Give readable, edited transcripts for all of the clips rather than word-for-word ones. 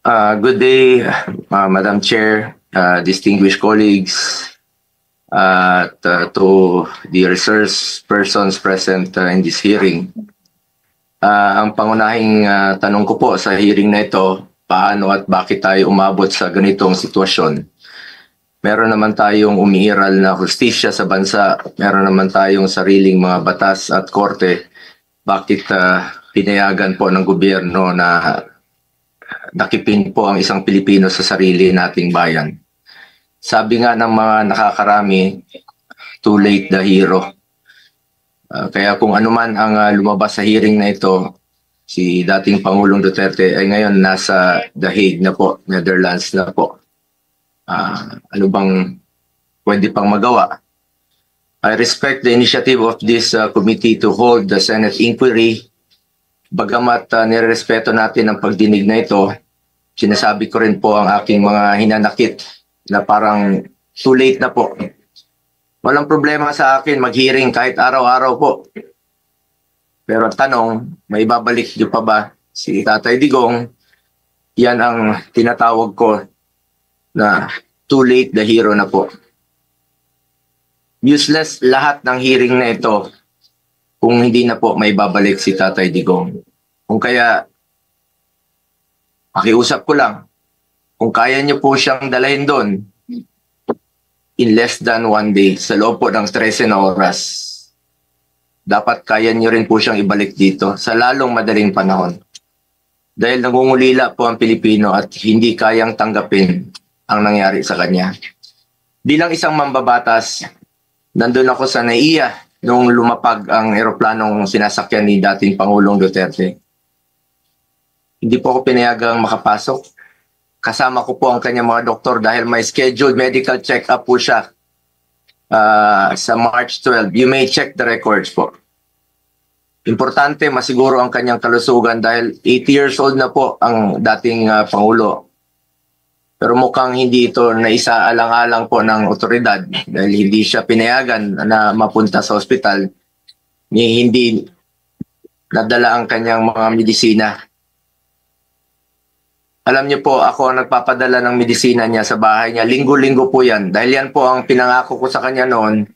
Good day, Madam Chair, distinguished colleagues, at to the resource persons present in this hearing. Ang pangunahing tanong ko po sa hearing na ito, paano at bakit tayo umabot sa ganitong sitwasyon? Meron naman tayong umiiral na hustisya sa bansa, meron naman tayong sariling mga batas at korte. Bakit pinayagan po ng gobyerno na nakipin po ang isang Pilipino sa sarili nating bayan? Sabi nga ng mga nakakarami, too late the hero. Kaya kung ano man ang lumabas sa hearing na ito, si dating Pangulong Duterte ay ngayon nasa The Hague na po, Netherlands na po. Ano bang pwede pang magawa? I respect the initiative of this committee to hold the Senate inquiry. Bagamat nirespeto natin ang pagdinig na ito, sinasabi ko rin po ang aking mga hinanakit na parang too late na po. Walang problema sa akin mag-hearing kahit araw-araw po. Pero tanong, may babalik niyo pa ba si Tatay Digong? Yan ang tinatawag ko na too late the hero na po. Useless lahat ng hearing na ito kung hindi na po may babalik si Tatay Digong. Kung kaya, pakiusap ko lang, kung kaya niyo po siyang dalahin doon in less than 1 day, sa loob po ng 13 na oras, dapat kaya niyo rin po siyang ibalik dito sa lalong madaling panahon. Dahil nangungulila po ang Pilipino at hindi kayang tanggapin ang nangyari sa kanya. Bilang isang mambabatas, nandun ako sa NAIA nung lumapag ang eroplanong sinasakyan ni dating Pangulong Duterte. Hindi po ako pinayagang makapasok. Kasama ko po ang kanyang mga doktor dahil may scheduled medical check-up po siya sa March 12. You may check the records po. Importante, masiguro ang kanyang kalusugan dahil 80 years old na po ang dating Pangulo. Pero mukhang hindi ito naisaalang-alang po ng otoridad dahil hindi siya pinayagan na mapunta sa ospital. Hindi nadala ang kanyang mga medisina. Alam niyo po, ako ang nagpapadala ng medisina niya sa bahay niya. Linggo-linggo po yan. Dahil yan po ang pinangako ko sa kanya noon.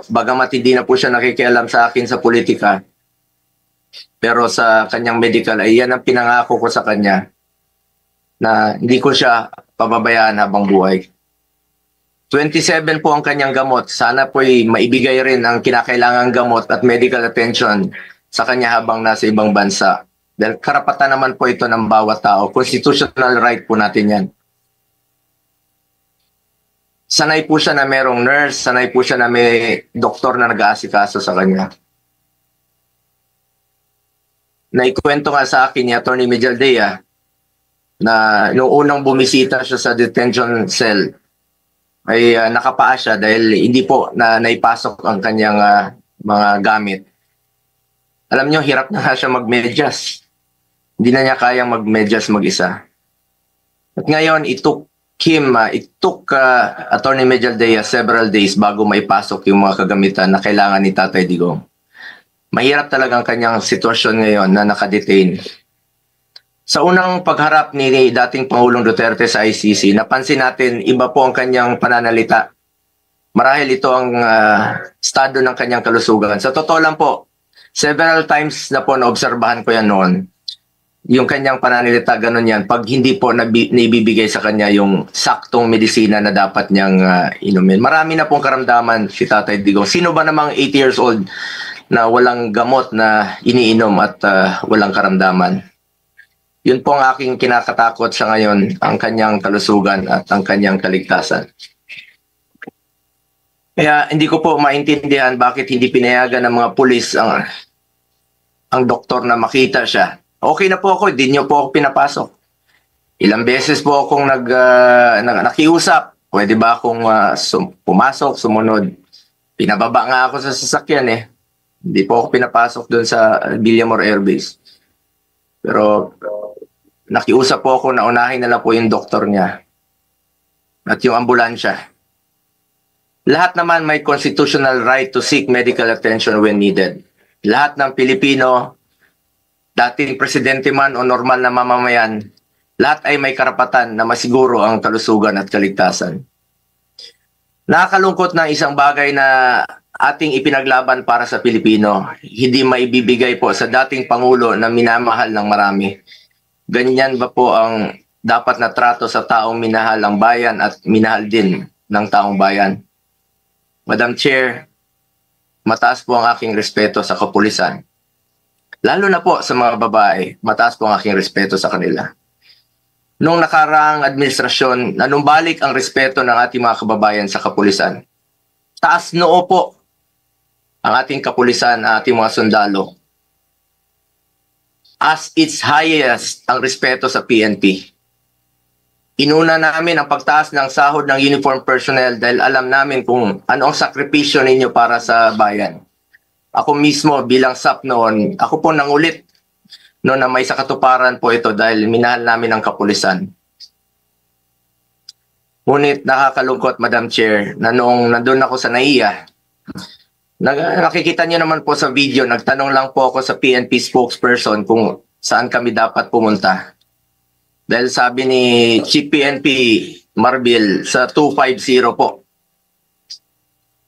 Bagamat hindi na po siya nakikialam sa akin sa politika. Pero sa kanyang medical, ay yan ang pinangako ko sa kanya. Na hindi ko siya pababayaan habang buhay. 27 po ang kanyang gamot. Sana po'y maibigay rin ang kinakailangang gamot at medical attention sa kanya habang nasa ibang bansa. Dahil karapatan naman po ito ng bawat tao. Constitutional right po natin yan. Sanay po siya na merong nurse, sanay po siya na may doktor na nag-aasikaso sa kanya. Naikwento nga sa akin ni Atty. Mejaldea na noong unang bumisita siya sa detention cell ay nakapaa siya dahil hindi po na naipasok ang kanyang mga gamit. Alam niyo, hirap na nga siya mag-medyas. Hindi na niya kayang mag-medyas mag-isa. At ngayon, it took Atty. Mejaldea several days bago maipasok yung mga kagamitan na kailangan ni Tatay Digong. Mahirap talaga ang kanyang sitwasyon ngayon na nakadetain. Sa unang pagharap ni dating Pangulong Duterte sa ICC, napansin natin iba po ang kanyang pananalita. Marahil ito ang estado ng kanyang kalusugan. Sa totoo lang po, several times na po naobserbahan ko yan noon. Yung kanyang pananalita, ganun yan. Pag hindi po naibibigay sa kanya yung saktong medisina na dapat niyang inumin. Marami na pong karamdaman si Tatay Digong. Sino ba namang 80 years old na walang gamot na iniinom at walang karamdaman? Yun po ang aking kinakatakot sa ngayon, ang kanyang kalusugan at ang kanyang kaligtasan. Kaya hindi ko po maintindihan bakit hindi pinayagan ng mga pulis ang doktor na makita siya. Okay na po ako, hindi niyo po ako pinapasok. Ilang beses po akong nakiusap. Pwede ba akong pumasok, sumunod? Pinababa nga ako sa sasakyan eh. Hindi po ako pinapasok doon sa Villamor Air Base. Pero nakiusap po ako na unahin na lang po yung doktor niya at yung ambulansya. Lahat naman may constitutional right to seek medical attention when needed. Lahat ng Pilipino, dating presidente man o normal na mamamayan, Lahat ay may karapatan na masiguro ang kalusugan at kaligtasan. Nakakalungkot na isang bagay na ating ipinaglaban para sa Pilipino, hindi maibibigay po sa dating Pangulo na minamahal ng marami. Ganyan ba po ang dapat na trato sa taong minahal ang bayan at minahal din ng taong bayan? Madam Chair, mataas po ang aking respeto sa kapulisan. Lalo na po sa mga babae, mataas po ang aking respeto sa kanila. Noong nakaraang administrasyon, nanumbalik ang respeto ng ating mga kababayan sa kapulisan. Taas noo po ang ating kapulisan, ang ating mga sundalo. As its highest ang respeto sa PNP. Inuna namin ang pagtaas ng sahod ng uniform personnel dahil alam namin kung ano ang sakripisyo ninyo para sa bayan. Ako mismo bilang SAP noon, ako po nangulit no na may sakatuparan po ito dahil minahal namin ang kapulisan. Ngunit nakakalungkot, Madam Chair, na nung nandun ako sa NAIA, nakikita niyo naman po sa video, nagtanong lang po ako sa PNP spokesperson kung saan kami dapat pumunta. Dahil sabi ni Chief PNP Marbil sa 250 po.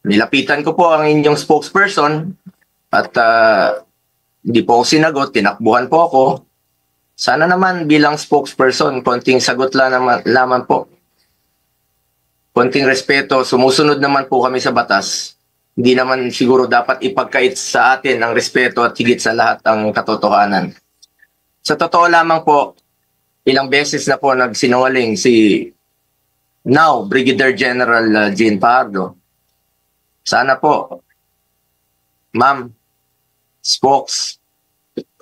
Nilapitan ko po ang inyong spokesperson at hindi po ako sinagot, tinakbuhan po ako. Sana naman bilang spokesperson, konting sagot lang naman po. Konting respeto, sumusunod naman po kami sa batas. Hindi naman siguro dapat ipagkait sa atin ang respeto at higit sa lahat ang katotohanan. Sa totoo lamang po, ilang beses na po nagsinungaling si now Brigadier General Jean Pardo. Sana po, ma'am,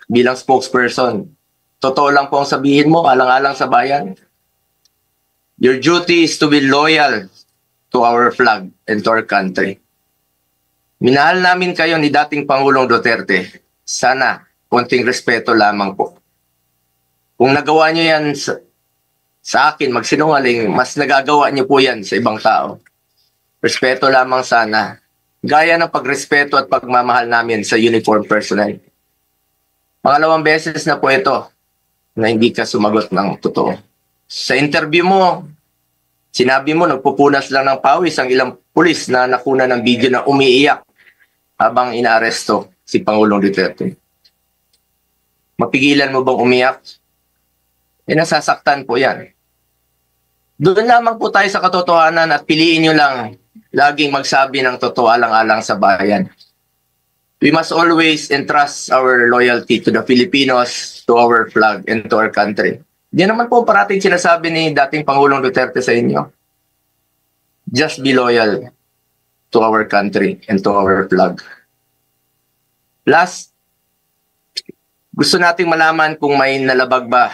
bilang spokesperson, totoo lang po ang sabihin mo, alang-alang sa bayan. Your duty is to be loyal to our flag and to our country. Minahal namin kayo ni dating Pangulong Duterte. Sana, konting respeto lamang po. Kung nagawa nyo yan sa akin, magsinungaling, mas nagagawa nyo po yan sa ibang tao. Respeto lamang sana. Gaya ng pagrespeto at pagmamahal namin sa uniform personnel. Pangalawang beses na po ito na hindi ka sumagot ng totoo. Sa interview mo, sinabi mo nagpupunas lang ng pawis ang ilang pulis na nakuna ng video na umiiyak habang inaaresto si Pangulong Duterte. Mapigilan mo bang umiyak? Nasasaktan po yan. Doon lamang po tayo sa katotohanan at piliin nyo lang laging magsabi ng totoo alang-alang sa bayan. We must always entrust our loyalty to the Filipinos, to our flag, and to our country. Di naman po parating sinasabi ni dating Pangulong Duterte sa inyo. Just be loyal to our country and to our flag. Last, gusto nating malaman kung may nalabag ba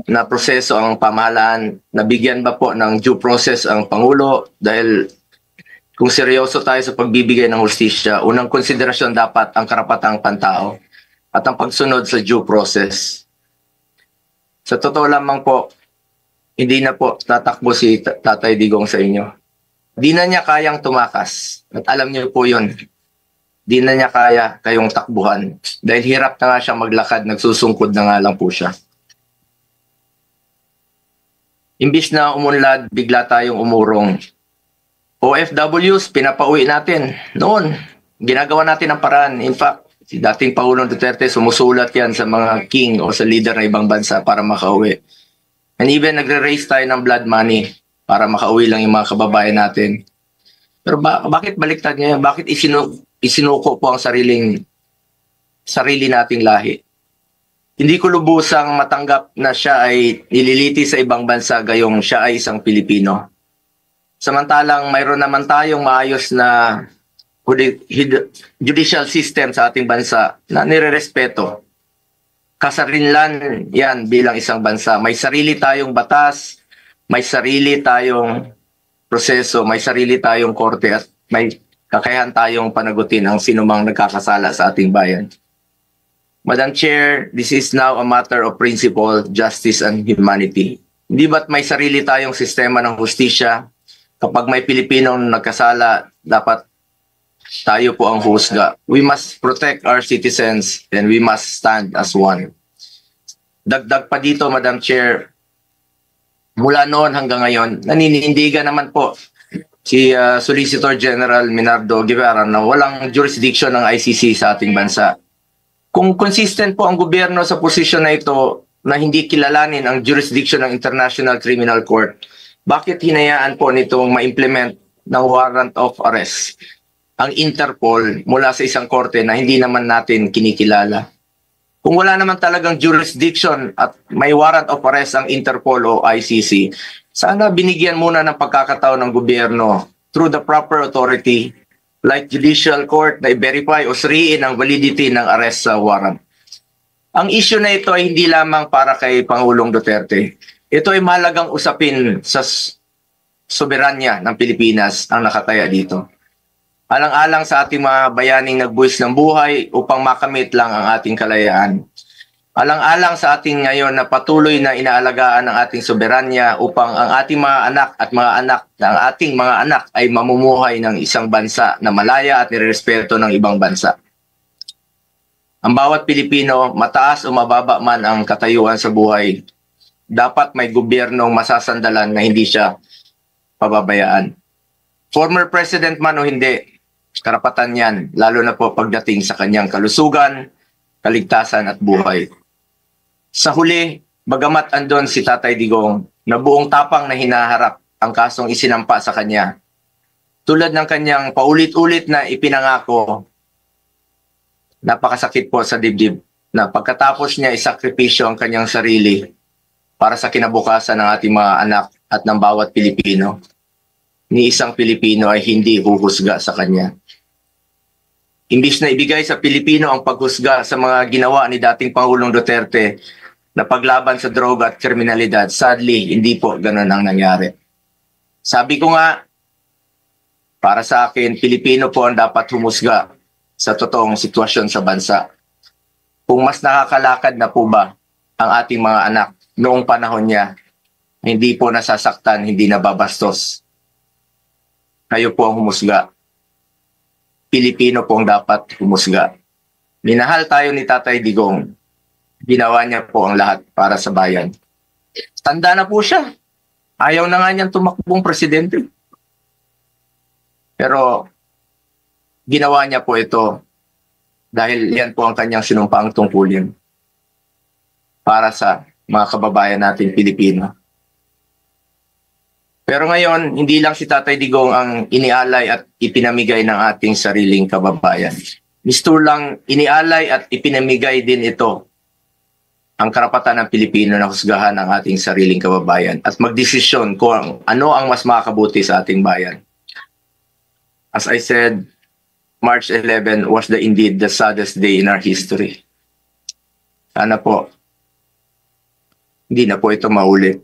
na proseso ang pamahalaan, nabigyan ba po ng due process ang Pangulo dahil kung seryoso tayo sa pagbibigay ng hustisya, unang konsiderasyon dapat ang karapatang pantao at ang pagsunod sa due process. Sa totoo lamang po, hindi na po tatakbo si Tatay Digong sa inyo. Di na niya kayang tumakas. At alam niyo po yun. Di na niya kaya kayong takbuhan. Dahil hirap na nga siya maglakad, nagsusungkod na nga lang po siya. Imbis na umunlad, bigla tayong umurong. OFWs, pinapauwi natin. Noon, ginagawa natin ang paraan. In fact, si dating Pangulong Duterte, sumusulat yan sa mga king o sa leader ng ibang bansa para makauwi. And even nagre-raise tayo ng blood money para makauwi lang yung mga kababayan natin. Pero bakit baliktad niya? Bakit isinuko po ang sarili nating lahi? Hindi ko lubusang matanggap na siya ay nililiti sa ibang bansa gayong siya ay isang Pilipino. Samantalang mayroon naman tayong maayos na judicial system sa ating bansa na nirerespeto. Kasarinlan yan bilang isang bansa. May sarili tayong batas, may sarili tayong proseso, may sarili tayong korte at may kakayahan tayong panagutin ang sinumang nagkakasala sa ating bayan. Madam Chair, this is now a matter of principle, justice, and humanity. Hindi ba't may sarili tayong sistema ng hustisya? Kapag may Pilipinong nagkasala, dapat tayo po ang husga. We must protect our citizens and we must stand as one. Dagdag pa dito, Madam Chair, Mula noon hanggang ngayon, naninindigan naman po si Solicitor General Minardo Guevara na walang jurisdiction ng ICC sa ating bansa. Kung consistent po ang gobyerno sa posisyon na ito na hindi kilalanin ang jurisdiction ng International Criminal Court, bakit hinayaan po nitong ma-implement ng warrant of arrest ang Interpol mula sa isang korte na hindi naman natin kinikilala? Kung wala naman talagang jurisdiction at may warrant of arrest ang Interpol o ICC, sana binigyan muna ng pagkakataon ng gobyerno through the proper authority like judicial court na i-verify o suriin ang validity ng arrest sa warrant. Ang issue na ito ay hindi lamang para kay Pangulong Duterte. Ito ay mahalagang usapin sa soberanya ng Pilipinas ang nakataya dito. Alang-alang sa ating mga bayaning nagbuwis ng buhay upang makamit lang ang ating kalayaan. Alang-alang sa ating ngayon na patuloy na inaalagaan ng ating soberanya upang ang ating mga anak at mga anak ng ating mga anak ay mamumuhay ng isang bansa na malaya at nirespeto ng ibang bansa. Ang bawat Pilipino, mataas o mababa man ang katayuan sa buhay, dapat may gobyernong masasandalan na hindi siya pababayaan. Former president man o hindi, karapatan yan, lalo na po pagdating sa kanyang kalusugan, kaligtasan at buhay. Sa huli, bagamat andon si Tatay Digong na buong tapang na hinaharap ang kasong isinampa sa kanya, tulad ng kanyang paulit-ulit na ipinangako, napakasakit po sa dibdib na pagkatapos niya isakripisyo ang kanyang sarili para sa kinabukasan ng ating mga anak at ng bawat Pilipino, ni isang Pilipino ay hindi huhusga sa kanya. Imbis na ibigay sa Pilipino ang paghusga sa mga ginawa ni dating Pangulong Duterte na paglaban sa droga at kriminalidad, sadly, hindi po ganun ang nangyari. Sabi ko nga, para sa akin, Pilipino po ang dapat humusga sa totoong sitwasyon sa bansa. Kung mas nakakalakad na po ba ang ating mga anak noong panahon niya, hindi po nasasaktan, hindi nababastos. Kayo po ang humusga. Pilipino po ang dapat humusga. Minahal tayo ni Tatay Digong. Ginawa niya po ang lahat para sa bayan. Tanda na po siya. Ayaw na nga niyang tumakbong presidente. Pero ginawa niya po ito dahil yan po ang kanyang sinumpaang tungkulin para sa mga kababayan natin Pilipino. Pero ngayon, hindi lang si Tatay Digong ang inialay at ipinamigay ng ating sariling kababayan. Mistur lang inialay at ipinamigay din ito ang karapatan ng Pilipino na husgahan ang ating sariling kababayan at magdesisyon kung ano ang mas makakabuti sa ating bayan. As I said, March 11 was indeed the saddest day in our history. Sana po, hindi na po ito maulit.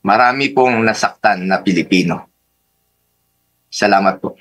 Marami pong nasaktan na Pilipino. Salamat po.